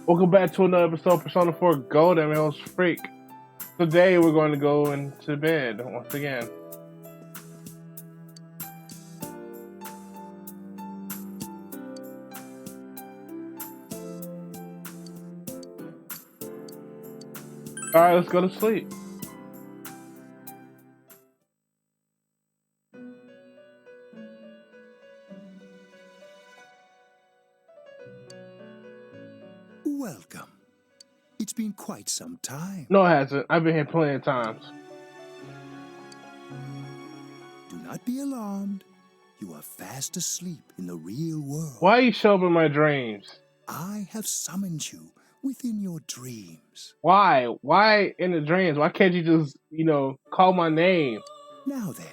Welcome back to another episode of Persona 4 Gold. I'm your host Freak. Today we're going to go into bed once again. Alright, let's go to sleep. Welcome. It's been quite some time. No, it hasn't. I've been here plenty of times. Do not be alarmed. You are fast asleep in the real world. Why are you showing me my dreams? I have summoned you within your dreams. Why? Why in the dreams? Why can't you just, call my name? Now then,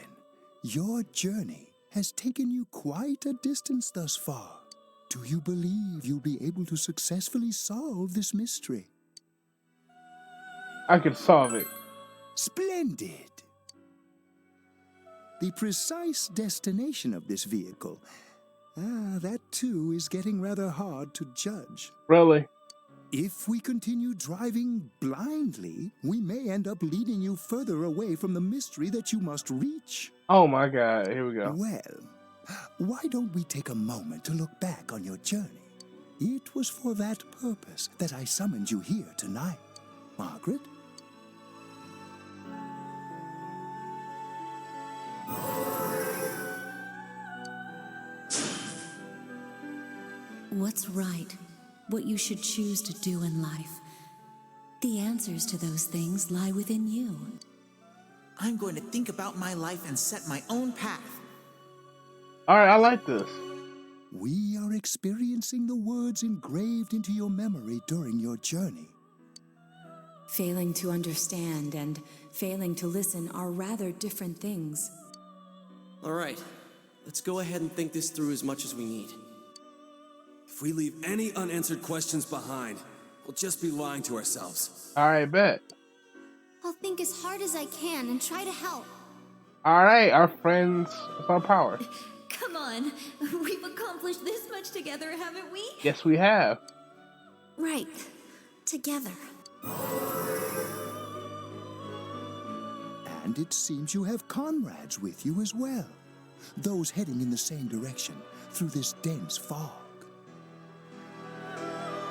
your journey has taken you quite a distance thus far. Do you believe you'll be able to successfully solve this mystery? I can solve it. Splendid! The precise destination of this vehicle, that too is getting rather hard to judge. Really? If we continue driving blindly, we may end up leading you further away from the mystery that you must reach. Oh my god, here we go. Well, why don't we take a moment to look back on your journey? It was for that purpose that I summoned you here tonight. Margaret? What's right? What you should choose to do in life? The answers to those things lie within you. I'm going to think about my life and set my own path. Alright, I like this. We are experiencing the words engraved into your memory during your journey. Failing to understand and failing to listen are rather different things. All right, let's go ahead and think this through as much as we need. If we leave any unanswered questions behind, we'll just be lying to ourselves. Alright, bet. I'll think as hard as I can and try to help. Alright, our friends, it's our power. Come on, we've accomplished this much together, haven't we? Yes, we have. Right. Together. And it seems you have comrades with you as well. Those heading in the same direction through this dense fog.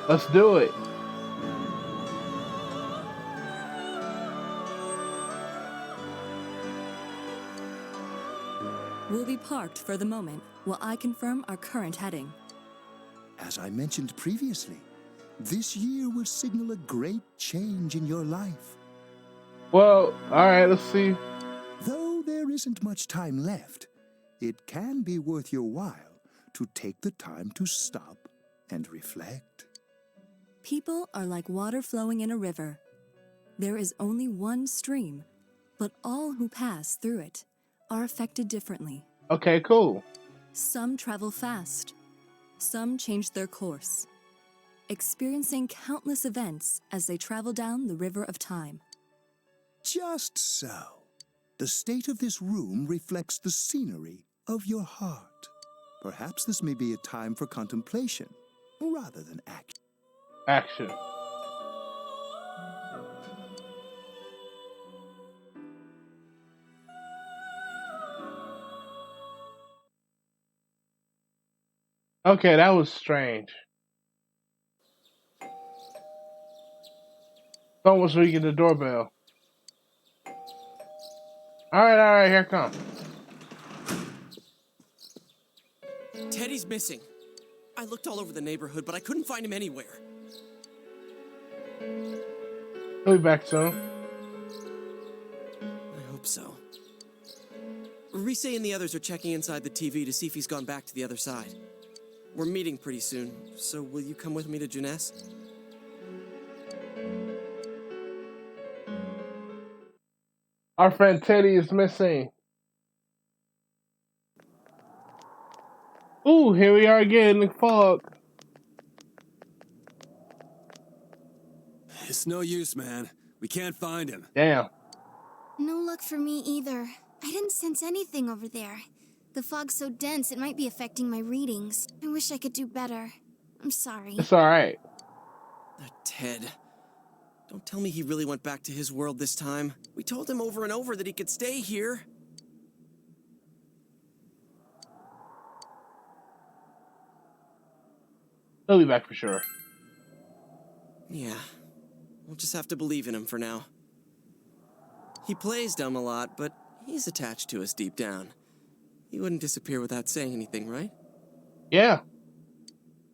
Let's do it. We'll be parked for the moment while I confirm our current heading. As I mentioned previously, this year will signal a great change in your life. Well, alright, let's see. Though there isn't much time left, it can be worth your while to take the time to stop and reflect. People are like water flowing in a river. There is only one stream, but all who pass through it are affected differently. Okay, cool. Some travel fast. Some change their course, experiencing countless events as they travel down the river of time. Just so. The state of this room reflects the scenery of your heart. Perhaps this may be a time for contemplation rather than action. Action. Okay, that was strange. Someone's ringing the doorbell. Alright, here it comes. Teddy's missing. I looked all over the neighborhood, but I couldn't find him anywhere. He'll be back soon. I hope so. Rise and the others are checking inside the TV to see if he's gone back to the other side. We're meeting pretty soon, so will you come with me to Jeunesse? Our friend Teddy is missing. Ooh, here we are again in the fog. It's no use, man. We can't find him. Damn. No luck for me either. I didn't sense anything over there. The fog's so dense it might be affecting my readings. I wish I could do better. I'm sorry. It's alright. Ted. Don't tell me he really went back to his world this time. We told him over and over that he could stay here. He'll be back for sure. Yeah. We'll just have to believe in him for now. He plays dumb a lot, but he's attached to us deep down. He wouldn't disappear without saying anything, right? Yeah.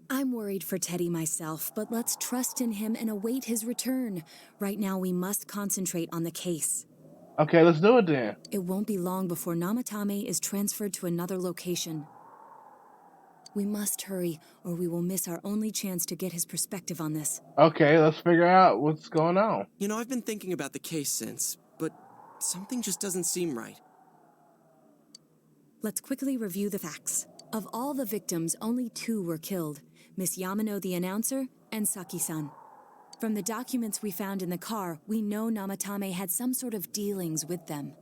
I'm worried for Teddy myself, but let's trust in him and await his return. Right now, we must concentrate on the case. Okay, let's do it then. It won't be long before Namatame is transferred to another location. We must hurry, or we will miss our only chance to get his perspective on this. Okay, let's figure out what's going on. You know, I've been thinking about the case since, but something just doesn't seem right. Let's quickly review the facts. Of all the victims, only 2 were killed. Miss Yamano the announcer, and Saki-san. From the documents we found in the car, we know Namatame had some sort of dealings with them.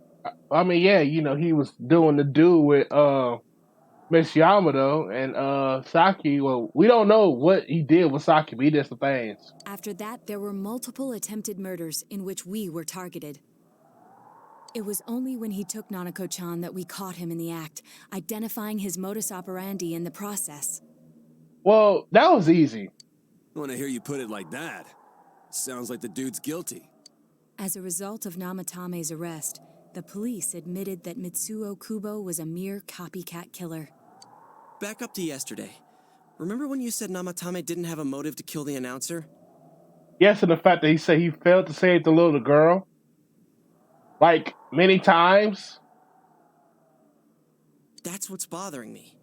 I mean, yeah, you know, he was doing the do with Miss Yamato and Saki. Well, we don't know what he did with Saki, but he did some things. After that, there were multiple attempted murders in which we were targeted. It was only when he took Nanako-chan that we caught him in the act, identifying his modus operandi in the process. Well, that was easy. When I hear you put it like that, sounds like the dude's guilty. As a result of Namatame's arrest, the police admitted that Mitsuo Kubo was a mere copycat killer. Back up to yesterday. Remember when you said Namatame didn't have a motive to kill the announcer? Yes, and the fact that he said he failed to save the little girl. Like, many times. That's what's bothering me.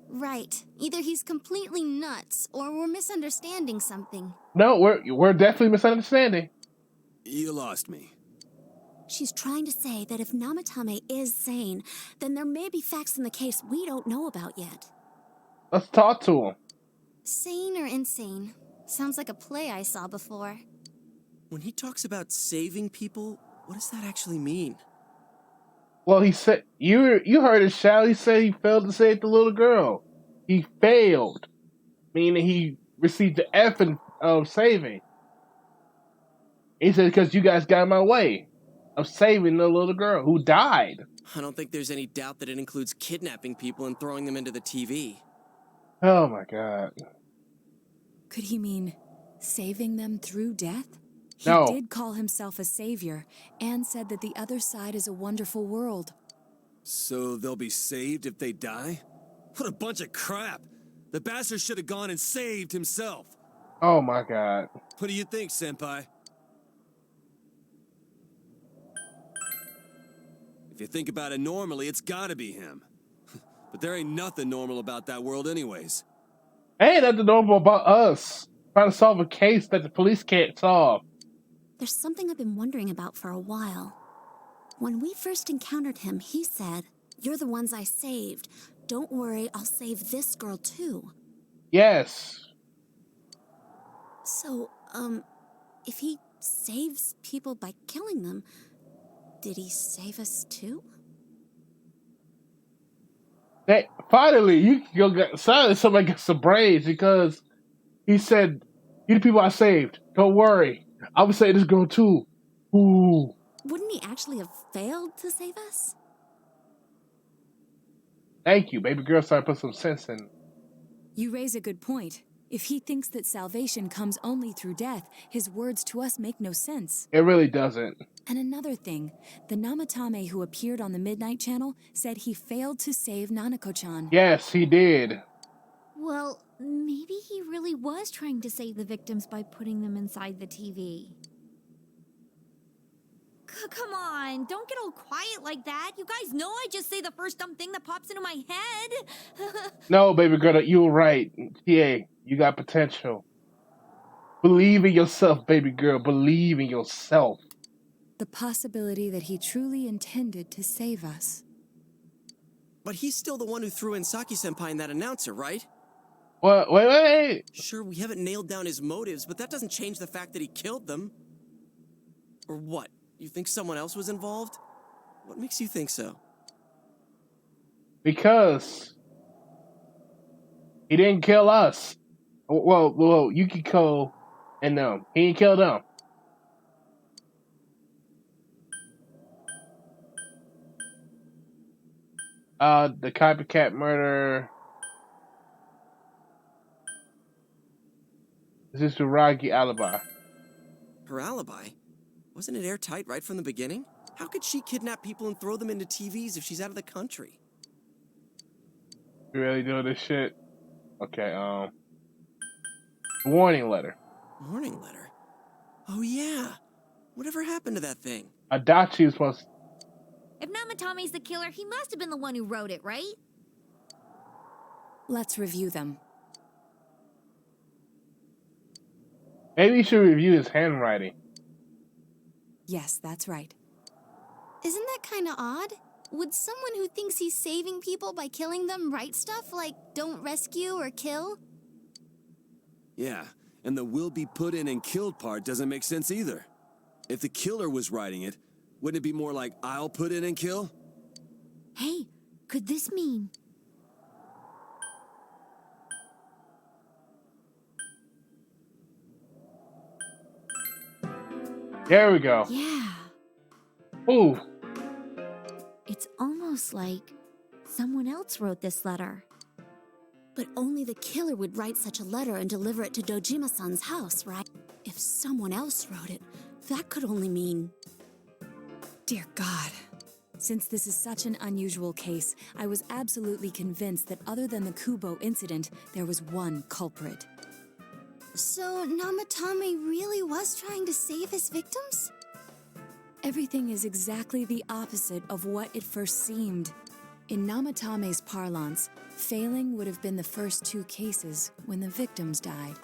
Right. Either he's completely nuts, or we're misunderstanding something. No, we're definitely misunderstanding. You lost me. She's trying to say that if Namatame is sane, then there may be facts in the case we don't know about yet. Let's talk to him. Sane or insane? Sounds like a play I saw before. When he talks about saving people, what does that actually mean? Well, he said, you heard his shout. He said he failed to save the little girl. He failed, meaning he received the F of saving. He said, because you guys got in my way of saving the little girl who died. I don't think there's any doubt that it includes kidnapping people and throwing them into the TV. Oh my God. Could he mean saving them through death? He No. did call himself a savior and said that the other side is a wonderful world. So they'll be saved if they die? What a bunch of crap! The bastard should have gone and saved himself. Oh my God. What do you think, Senpai? If you think about it normally, it's gotta be him. But there ain't nothing normal about that world anyways. Ain't nothing normal about us trying to solve a case that the police can't solve. There's something I've been wondering about for a while. When we first encountered him, he said, "You're the ones I saved. Don't worry, I'll save this girl too." Yes. So, if he saves people by killing them, did he save us too? Hey, finally, you can go get somebody get some brains because he said, "You the people I saved. Don't worry. I would save this girl too." Ooh. Wouldn't he actually have failed to save us? Thank you, baby girl. Started to put some sense in. You raise a good point. If he thinks that salvation comes only through death, his words to us make no sense. It really doesn't. And another thing, the Namatame who appeared on the Midnight Channel said he failed to save Nanako-chan. Yes, he did. Well, maybe he really was trying to save the victims by putting them inside the TV. Come on, don't get all quiet like that. You guys know I just say the first dumb thing that pops into my head. No, baby girl, you were right. Yeah, you got potential. Believe in yourself, baby girl. Believe in yourself. The possibility that he truly intended to save us. But he's still the one who threw in Saki-senpai and that announcer, right? What? Wait. Sure, we haven't nailed down his motives, but that doesn't change the fact that he killed them. Or what? You think someone else was involved? What makes you think so? Because he didn't kill us. Well, Yukiko and them. He ain't killed them. The copycat murder. This is Tsuragi alibi. Her alibi? Wasn't it airtight right from the beginning? How could she kidnap people and throw them into TVs if she's out of the country? You really doing this shit? Okay, warning letter. Warning letter? Oh yeah. Whatever happened to that thing? Adachi was supposed to... If Namatame's the killer, he must have been the one who wrote it, right? Let's review them. Maybe you should review his handwriting. Yes, that's right. Isn't that kind of odd? Would someone who thinks he's saving people by killing them write stuff like don't rescue or kill? Yeah, and the will be put in and killed part doesn't make sense either. If the killer was writing it, wouldn't it be more like I'll put in and kill? Hey, could this mean... There we go. Yeah. Ooh. It's almost like someone else wrote this letter. But only the killer would write such a letter and deliver it to Dojima-san's house, right? If someone else wrote it, that could only mean... Dear God. Since this is such an unusual case, I was absolutely convinced that other than the Kubo incident, there was one culprit. So Namatame really was trying to save his victims? Everything is exactly the opposite of what it first seemed. In Namatame's parlance, failing would have been the first two cases when the victims died.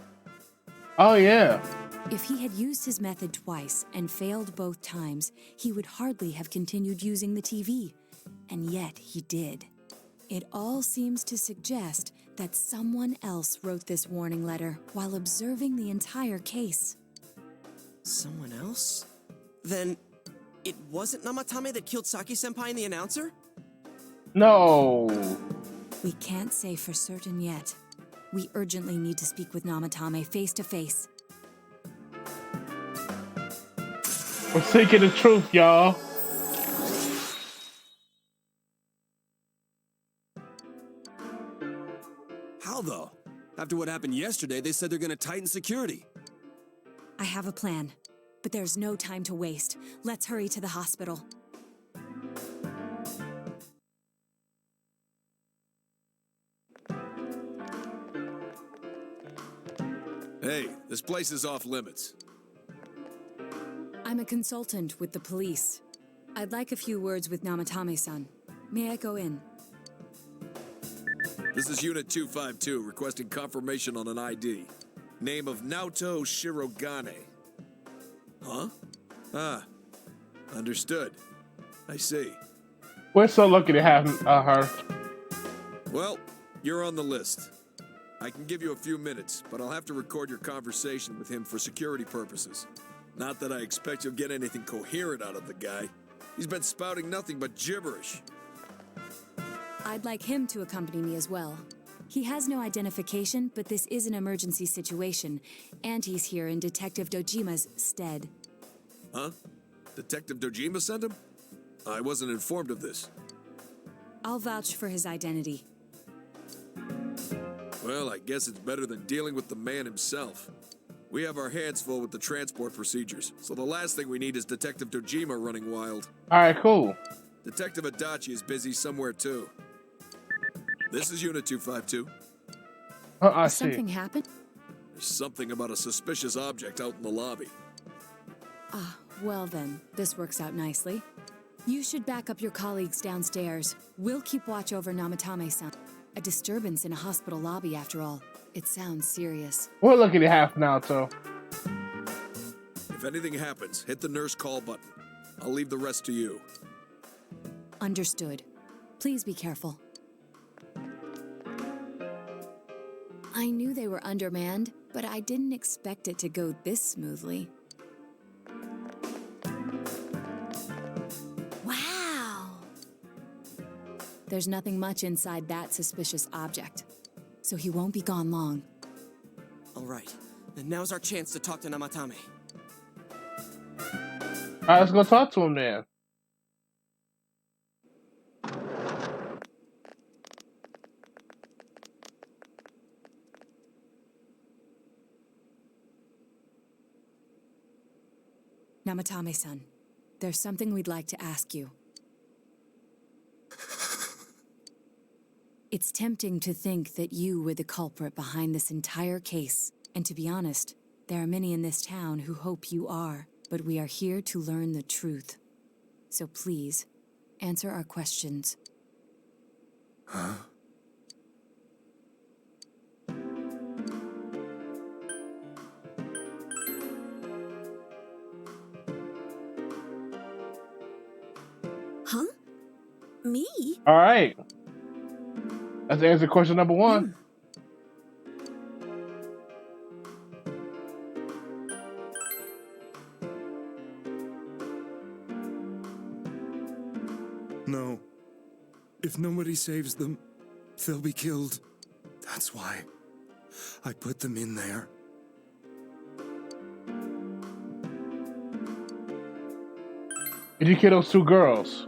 Oh, yeah. If he had used his method twice and failed both times, he would hardly have continued using the TV. And yet he did. It all seems to suggest that someone else wrote this warning letter while observing the entire case. Someone else? Then it wasn't Namatame that killed Saki-senpai and the announcer? No. We can't say for certain yet. We urgently need to speak with Namatame face to face. We're seeking the truth, y'all. How though? After what happened yesterday, they said they're gonna tighten security. I have a plan, but there's no time to waste. Let's hurry to the hospital. Hey, this place is off limits. I'm a consultant with the police. I'd like a few words with Namatame-san. May I go in? This is Unit 252, requesting confirmation on an ID. Name of Naoto Shirogane. Huh? Ah, understood. I see. We're so lucky to have her. Well, you're on the list. I can give you a few minutes, but I'll have to record your conversation with him for security purposes. Not that I expect you'll get anything coherent out of the guy. He's been spouting nothing but gibberish. I'd like him to accompany me as well. He has no identification, but this is an emergency situation, and he's here in Detective Dojima's stead. Huh? Detective Dojima sent him? I wasn't informed of this. I'll vouch for his identity. Well, I guess it's better than dealing with the man himself. We have our hands full with the transport procedures, so the last thing we need is Detective Dojima running wild. Alright, cool. Detective Adachi is busy somewhere too. This is Unit 252. I see. Something happened? There's something about a suspicious object out in the lobby. Ah, well then, this works out nicely. You should back up your colleagues downstairs. We'll keep watch over Namatame-san. A disturbance in a hospital lobby, after all. It sounds serious. We're lucky to have Naoto. If anything happens, hit the nurse call button. I'll leave the rest to you. Understood. Please be careful. I knew they were undermanned, but I didn't expect it to go this smoothly. Wow! There's nothing much inside that suspicious object, so he won't be gone long. All right, and now's our chance to talk to Namatame. Alright, let's go talk to him then. Namatame-san, there's something we'd like to ask you. It's tempting to think that you were the culprit behind this entire case. And to be honest, there are many in this town who hope you are. But we are here to learn the truth. So please, answer our questions. Huh? Huh? Me? Alright. Let's answer question number 1. No. If nobody saves them, they'll be killed. That's why I put them in there. Did you kill those 2 girls?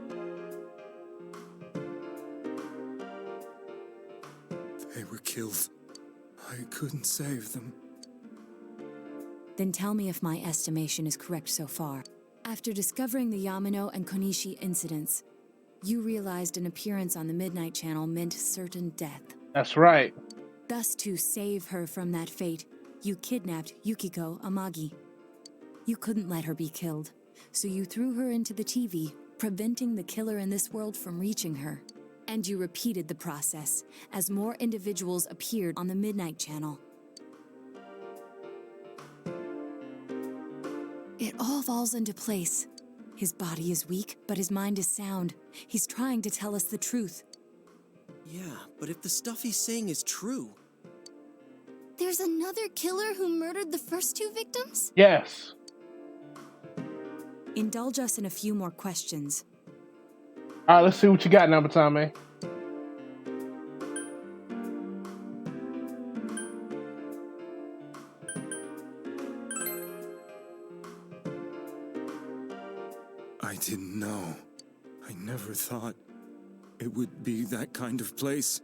They were killed. I couldn't save them. Then tell me if my estimation is correct so far. After discovering the Yamano and Konishi incidents, you realized an appearance on the Midnight Channel meant certain death. That's right. Thus, to save her from that fate, you kidnapped Yukiko Amagi. You couldn't let her be killed, so you threw her into the TV, preventing the killer in this world from reaching her. And you repeated the process as more individuals appeared on the Midnight Channel. It all falls into place. His body is weak, but his mind is sound. He's trying to tell us the truth. Yeah, but if the stuff he's saying is true... There's another killer who murdered the first 2 victims? Yes. Indulge us in a few more questions. Alright, let's see what you got, Namatame. I didn't know. I never thought it would be that kind of place.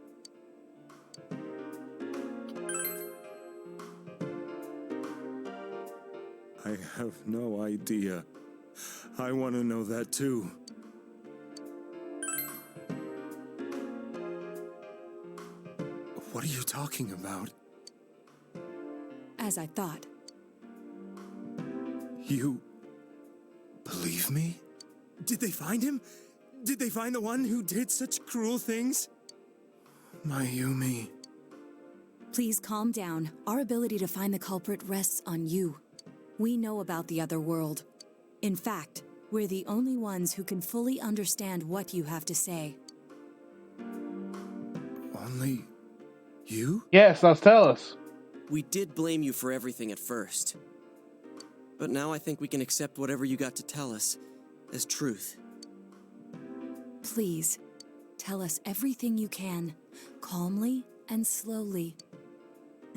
I have no idea. I want to know that too. What are you talking about? As I thought. You believe me? Did they find him? Did they find the one who did such cruel things? Mayumi. Please calm down. Our ability to find the culprit rests on you. We know about the other world. In fact, we're the only ones who can fully understand what you have to say. Only you? Yes, let's tell us. We did blame you for everything at first. But now I think we can accept whatever you got to tell us as truth. Please, tell us everything you can, calmly and slowly.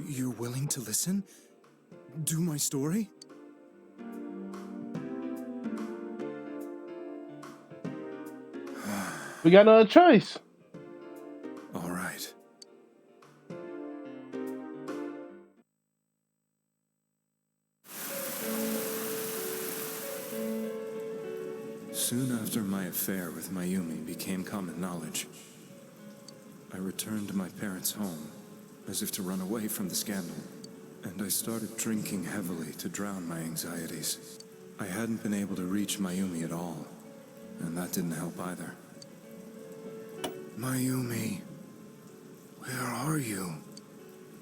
You're willing to listen? Do my story? We got another choice. All right. Soon after my affair with Mayumi became common knowledge, I returned to my parents' home, as if to run away from the scandal, and I started drinking heavily to drown my anxieties. I hadn't been able to reach Mayumi at all, and that didn't help either. Mayumi, where are you?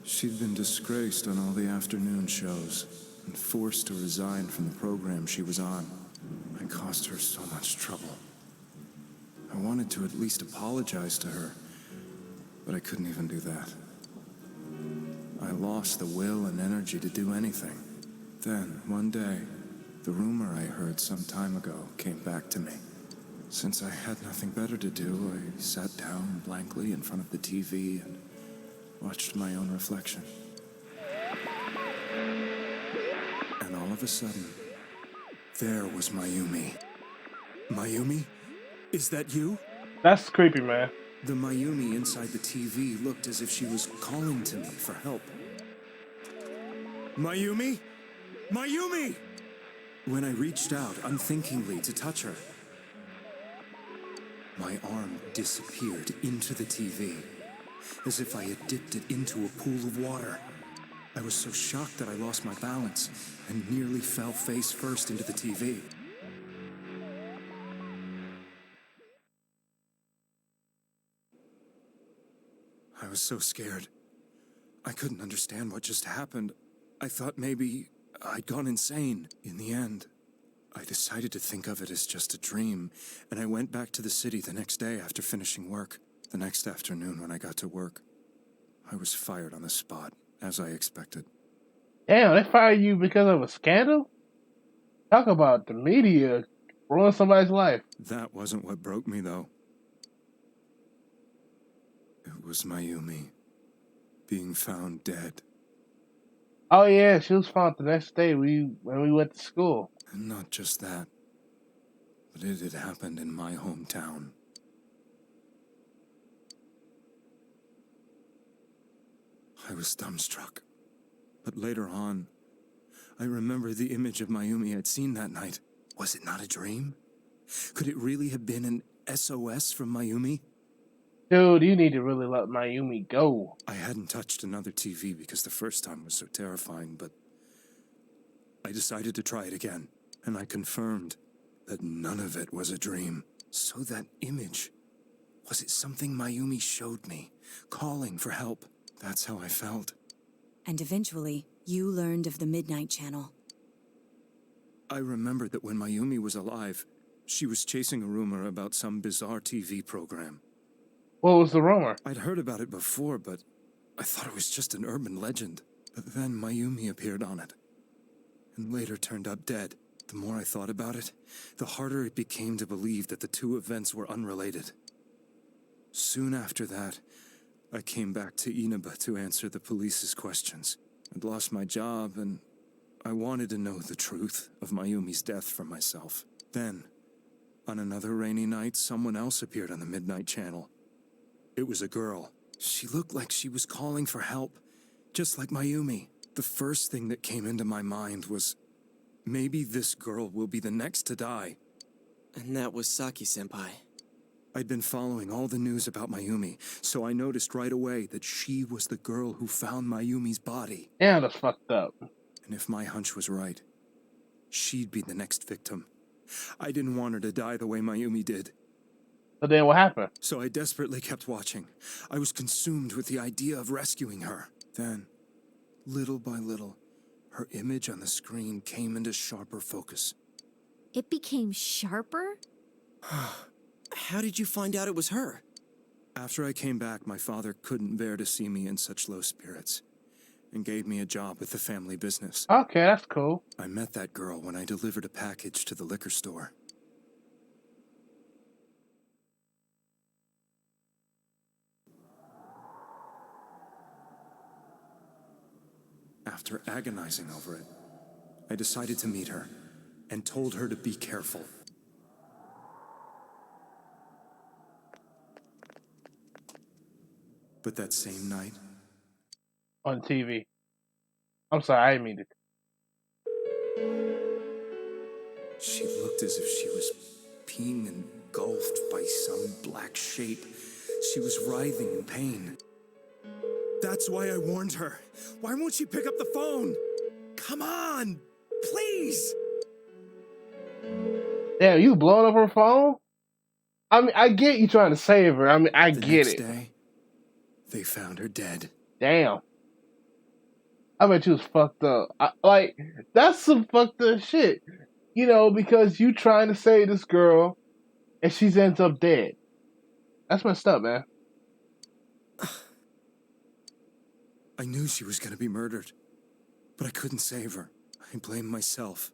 She'd been disgraced on all the afternoon shows and forced to resign from the program she was on. I caused her so much trouble. I wanted to at least apologize to her, but I couldn't even do that. I lost the will and energy to do anything. Then, one day, the rumor I heard some time ago came back to me. Since I had nothing better to do, I sat down blankly in front of the TV and watched my own reflection. And all of a sudden, there was Mayumi. Mayumi? Is that you? That's creepy, man. The Mayumi inside the TV looked as if she was calling to me for help. Mayumi? Mayumi! When I reached out unthinkingly to touch her, my arm disappeared into the TV, as if I had dipped it into a pool of water. I was so shocked that I lost my balance and nearly fell face first into the TV. I was so scared. I couldn't understand what just happened. I thought maybe I'd gone insane. In the end, I decided to think of it as just a dream, and I went back to the city the next day after finishing work. The next afternoon when I got to work, I was fired on the spot, as I expected. Damn, they fired you because of a scandal? Talk about the media ruin somebody's life. That wasn't what broke me, though. It was Mayumi being found dead. Oh yeah, she was found the next day when we went to school. And not just that, but it had happened in my hometown. I was dumbstruck. But later on, I remember the image of Mayumi I'd seen that night. Was it not a dream? Could it really have been an SOS from Mayumi? Dude, you need to really let Mayumi go. I hadn't touched another TV because the first time was so terrifying, but I decided to try it again, and I confirmed that none of it was a dream. So that image, was it something Mayumi showed me, calling for help? That's how I felt. And eventually, you learned of the Midnight Channel. I remembered that when Mayumi was alive, she was chasing a rumor about some bizarre TV program. What was the rumor? I'd heard about it before, but I thought it was just an urban legend. But then Mayumi appeared on it, and later turned up dead. The more I thought about it, the harder it became to believe that the two events were unrelated. Soon after that, I came back to Inaba to answer the police's questions. I'd lost my job, and I wanted to know the truth of Mayumi's death for myself. Then, on another rainy night, someone else appeared on the Midnight Channel. It was a girl. She looked like she was calling for help, just like Mayumi. The first thing that came into my mind was, maybe this girl will be the next to die. And that was Saki-senpai. I'd been following all the news about Mayumi, so I noticed right away that she was the girl who found Mayumi's body. Yeah, that's fucked up. And if my hunch was right, she'd be the next victim. I didn't want her to die the way Mayumi did. But then what happened? So I desperately kept watching. I was consumed with the idea of rescuing her. Then, little by little, her image on the screen came into sharper focus. It became sharper? How did you find out it was her? After I came back, my father couldn't bear to see me in such low spirits, and gave me a job with the family business. Okay, that's cool. I met that girl when I delivered a package to the liquor store. After agonizing over it, I decided to meet her and told her to be careful. But that same night, On TV. I'm sorry, I didn't mean it. she looked as if she was being engulfed by some black shape. She was writhing in pain. That's why I warned her. Why won't she pick up the phone? Come on, please. Damn, you blowing up her phone? I mean, I get you trying to save her. I mean, I The get next it. day, they found her dead. Damn. I bet you was fucked up. That's some fucked up shit. You know, because you trying to save this girl, and she ends up dead. That's messed up, man. I knew she was going to be murdered, but I couldn't save her. I blamed myself,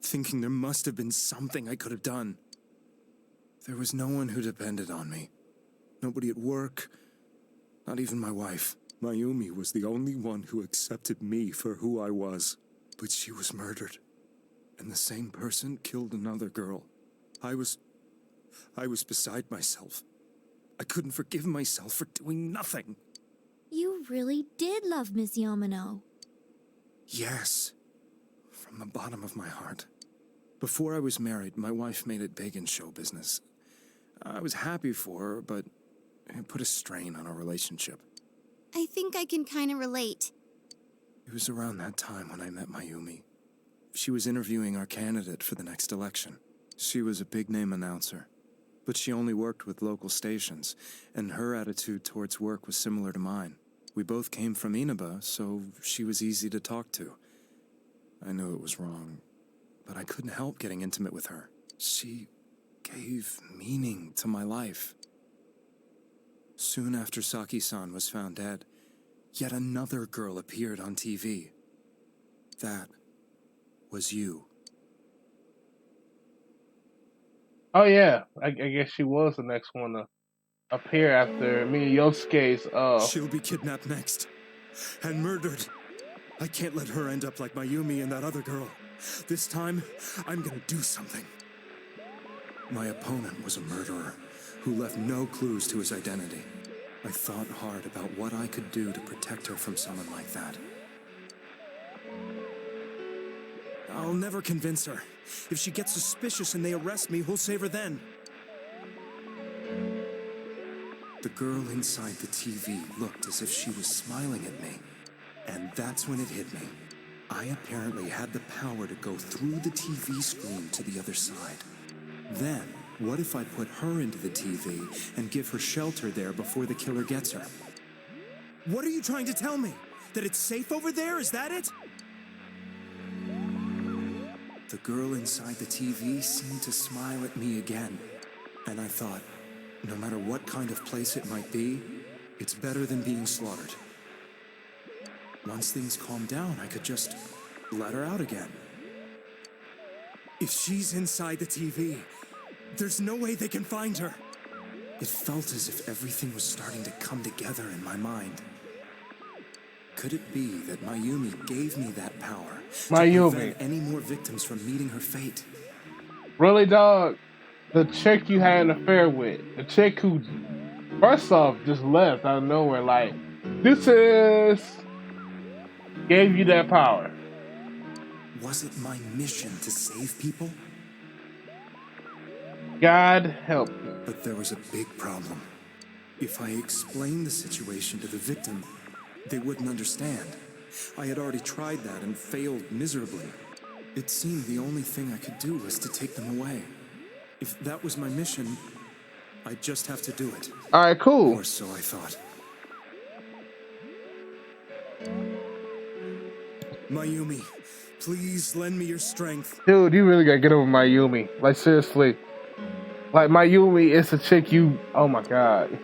thinking there must have been something I could have done. There was no one who depended on me. Nobody at work, not even my wife. Mayumi was the only one who accepted me for who I was. But she was murdered. And the same person killed another girl. I was beside myself. I couldn't forgive myself for doing nothing. You really did love Miss Yamano. Yes. From the bottom of my heart. Before I was married, my wife made it big in show business. I was happy for her, but it put a strain on our relationship. I think I can kind of relate. It was around that time when I met Mayumi. She was interviewing our candidate for the next election. She was a big-name announcer, but she only worked with local stations, and her attitude towards work was similar to mine. We both came from Inaba, so she was easy to talk to. I knew it was wrong, but I couldn't help getting intimate with her. She gave meaning to my life. Soon after Saki-san was found dead, yet another girl appeared on TV. That was you. Oh yeah, I guess she was the next one to appear after me and Yosuke's. She'll be kidnapped next. And murdered. I can't let her end up like Mayumi and that other girl. This time, I'm gonna do something. My opponent was a murderer who left no clues to his identity. I thought hard about what I could do to protect her from someone like that. I'll never convince her. If she gets suspicious and they arrest me, who'll save her then? The girl inside the TV looked as if she was smiling at me. And that's when it hit me. I apparently had the power to go through the TV screen to the other side. Then, what if I put her into the TV and give her shelter there before the killer gets her? What are you trying to tell me? That it's safe over there? Is that it? The girl inside the TV seemed to smile at me again. And I thought, no matter what kind of place it might be, it's better than being slaughtered. Once things calmed down, I could just let her out again. If she's inside the TV, there's no way they can find her. It felt as if everything was starting to come together in my mind. Could it be that Mayumi gave me that power to prevent any more victims from meeting her fate? Really, dog? The chick you had an affair with, the chick who, first off, just left out of nowhere, like, this is... gave you that power. Was it my mission to save people? God help me. But there was a big problem. If I explained the situation to the victim, they wouldn't understand. I had already tried that and failed miserably. It seemed the only thing I could do was to take them away. If that was my mission, I'd just have to do it. Alright, cool. Or so I thought. Mayumi, please lend me your strength. Dude, you really gotta get over Mayumi. Like, seriously. Like, Mayumi is a chick you... Oh my god.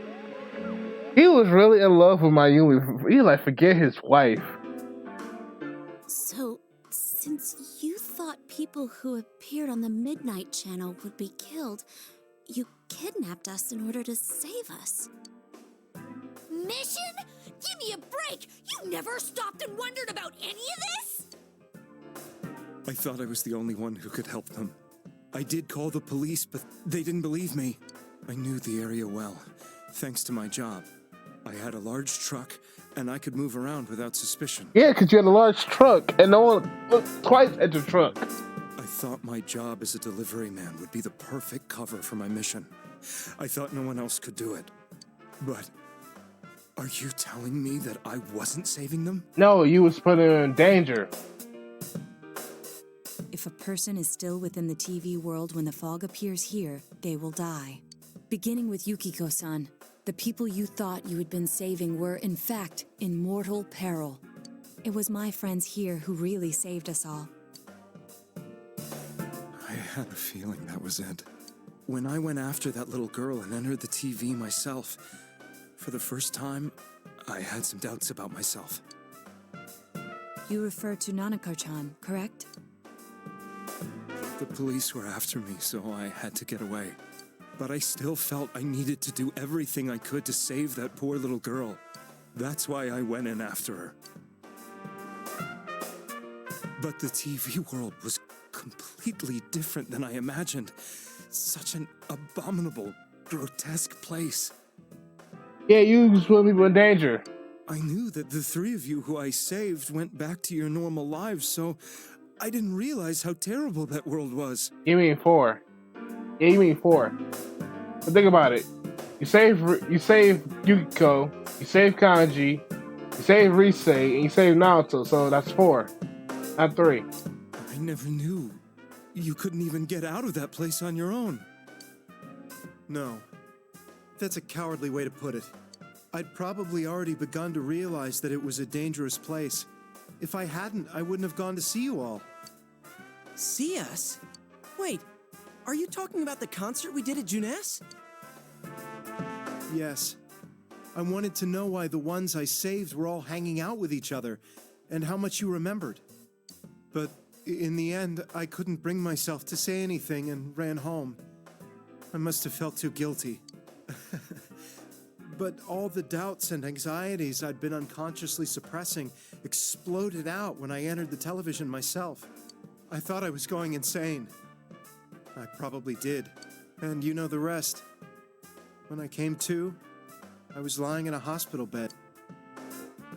He was really in love with Mayumi. He, like, forget his wife. So, since you thought people who appeared on the Midnight Channel would be killed, you kidnapped us in order to save us. Mission? Give me a break! You never stopped and wondered about any of this? I thought I was the only one who could help them. I did call the police, but they didn't believe me. I knew the area well, thanks to my job. I had a large truck, and I could move around without suspicion. Yeah, because you had a large truck, and no one looked twice at the truck. I thought my job as a delivery man would be the perfect cover for my mission. I thought no one else could do it. But are you telling me that I wasn't saving them? No, you was putting her in danger. If a person is still within the TV world when the fog appears here, they will die. Beginning with Yukiko-san, the people you thought you had been saving were, in fact, in mortal peril. It was my friends here who really saved us all. I had a feeling that was it. When I went after that little girl and entered the TV myself, for the first time, I had some doubts about myself. You refer to Nanako-chan, correct? The police were after me, so I had to get away. But I still felt I needed to do everything I could to save that poor little girl. That's why I went in after her. But the TV world was completely different than I imagined. Such an abominable, grotesque place. Yeah, you just put people in danger. I knew that the three of you who I saved went back to your normal lives, so I didn't realize how terrible that world was. You mean 4? Yeah, you mean 4. But think about it. You save Yukiko, you save Kanji, you save Rise, and you save Naoto, so that's 4, not 3. I never knew. You couldn't even get out of that place on your own. No. That's a cowardly way to put it. I'd probably already begun to realize that it was a dangerous place. If I hadn't, I wouldn't have gone to see you all. See us? Wait, are you talking about the concert we did at Junes? Yes. I wanted to know why the ones I saved were all hanging out with each other, and how much you remembered. But in the end, I couldn't bring myself to say anything and ran home. I must have felt too guilty. But all the doubts and anxieties I'd been unconsciously suppressing exploded out when I entered the television myself. I thought I was going insane. I probably did. And you know the rest. When I came to, I was lying in a hospital bed.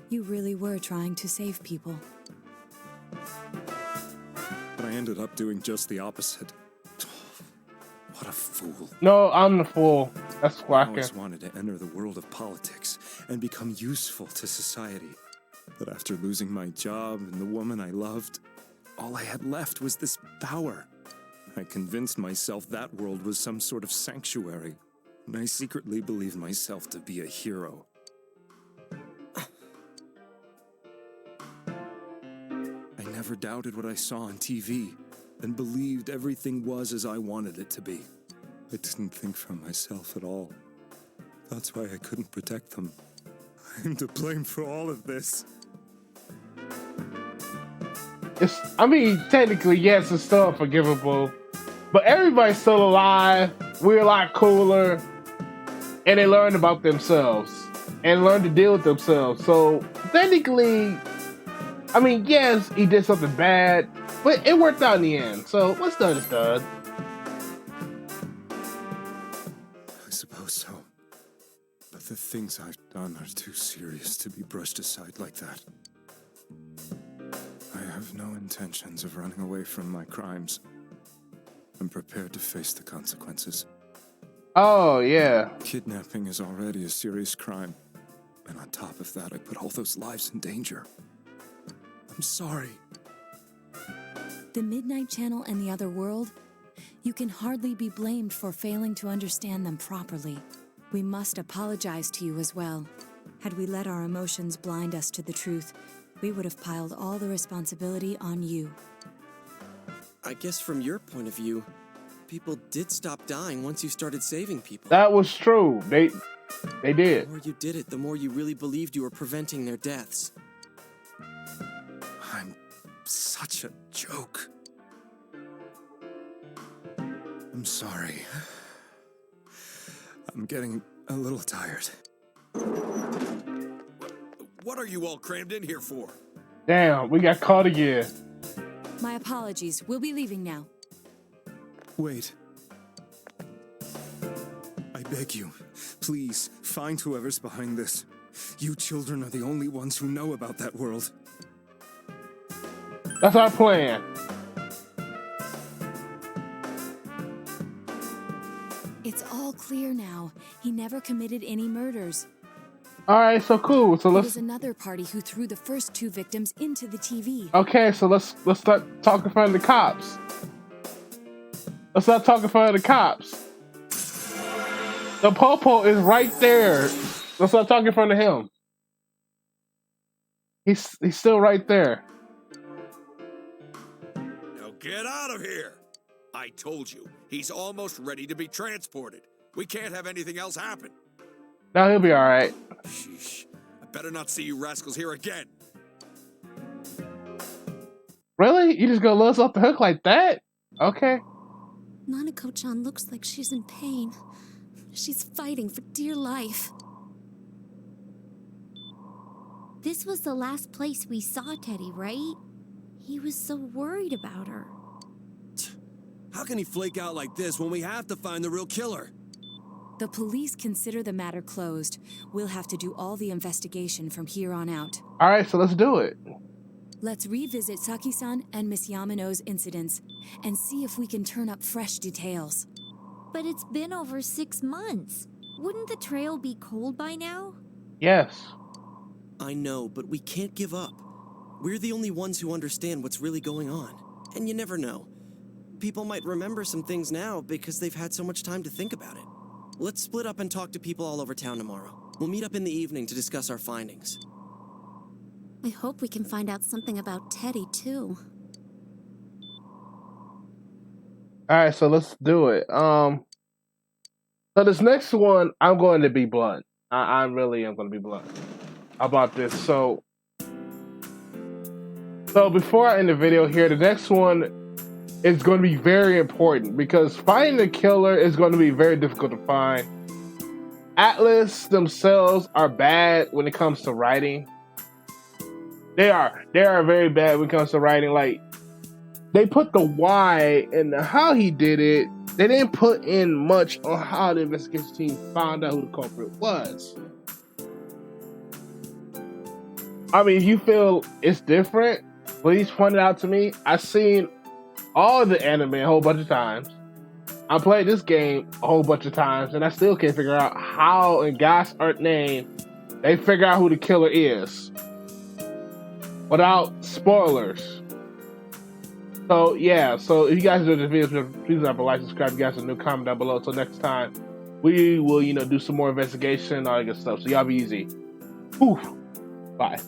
You really were trying to save people. But I ended up doing just the opposite. What a fool. No, I'm the fool. That's I Squawker. always wanted to enter the world of politics and become useful to society. But after losing my job and the woman I loved, all I had left was this power. I convinced myself that world was some sort of sanctuary, and I secretly believed myself to be a hero. I never doubted what I saw on TV, and believed everything was as I wanted it to be. I didn't think for myself at all. That's why I couldn't protect them. I'm to blame for all of this. Technically, yes, it's still unforgivable. But everybody's still alive. We're a lot cooler. And they learned about themselves. And learned to deal with themselves. So, technically, yes, he did something bad. But it worked out in the end. So, what's done is done. I suppose so. But the things I've done are too serious to be brushed aside like that. I have no intentions of running away from my crimes. I'm prepared to face the consequences. Oh, yeah. Kidnapping is already a serious crime. And on top of that, I put all those lives in danger. I'm sorry. The Midnight Channel and the other world? You can hardly be blamed for failing to understand them properly. We must apologize to you as well. Had we let our emotions blind us to the truth, we would have piled all the responsibility on you. I guess from your point of view, people did stop dying once you started saving people. That was true. They did. The more you did it, the more you really believed you were preventing their deaths. I'm such a joke. I'm sorry. I'm getting a little tired. What are you all crammed in here for? Damn, we got caught again. My apologies. We'll be leaving now. Wait. I beg you, please, find whoever's behind this. You children are the only ones who know about that world. That's our plan. It's all clear now. He never committed any murders. Alright, so cool. So It let's was another party who threw the first 2 victims into the TV. Okay, so let's start talking in front of the cops. Let's start talking in front of the cops. The Popo is right there. Let's start talking in front of him. He's still right there. Now get out of here! I told you, he's almost ready to be transported. We can't have anything else happen. Now he'll be alright. Sheesh. I better not see you rascals here again. Really? You just gonna let us off the hook like that? Okay. Nanako-chan looks like she's in pain. She's fighting for dear life. This was the last place we saw Teddy, right? He was so worried about her. How can he flake out like this when we have to find the real killer? The police consider the matter closed. We'll have to do all the investigation from here on out. Alright, so let's do it. Let's revisit Saki-san and Miss Yamano's incidents and see if we can turn up fresh details. But it's been over 6 months. Wouldn't the trail be cold by now? Yes. I know, but we can't give up. We're the only ones who understand what's really going on. And you never know. People might remember some things now because they've had so much time to think about it. Let's split up and talk to people all over town tomorrow. We'll meet up in the evening to discuss our findings. I hope we can find out something about Teddy, too. Alright, so let's do it. So this next one, I'm going to be blunt. I really am going to be blunt about this. So before I end the video here, the next one is going to be very important because finding the killer is going to be very difficult to find. Atlas themselves are bad when it comes to writing. They are very bad when it comes to writing. Like, they put the why and the how he did it. They didn't put in much on how the investigation team found out who the culprit was. I mean, if you feel it's different, please point it out to me. I've seen all the anime a whole bunch of times. I played this game a whole bunch of times, and I still can't figure out how, in God's earth name, they figure out who the killer is without spoilers. So yeah, so if you guys enjoyed this video, please drop a like, subscribe, you guys a new comment down below. Until next time, we will, do some more investigation, all that good stuff. So y'all be easy. Bye.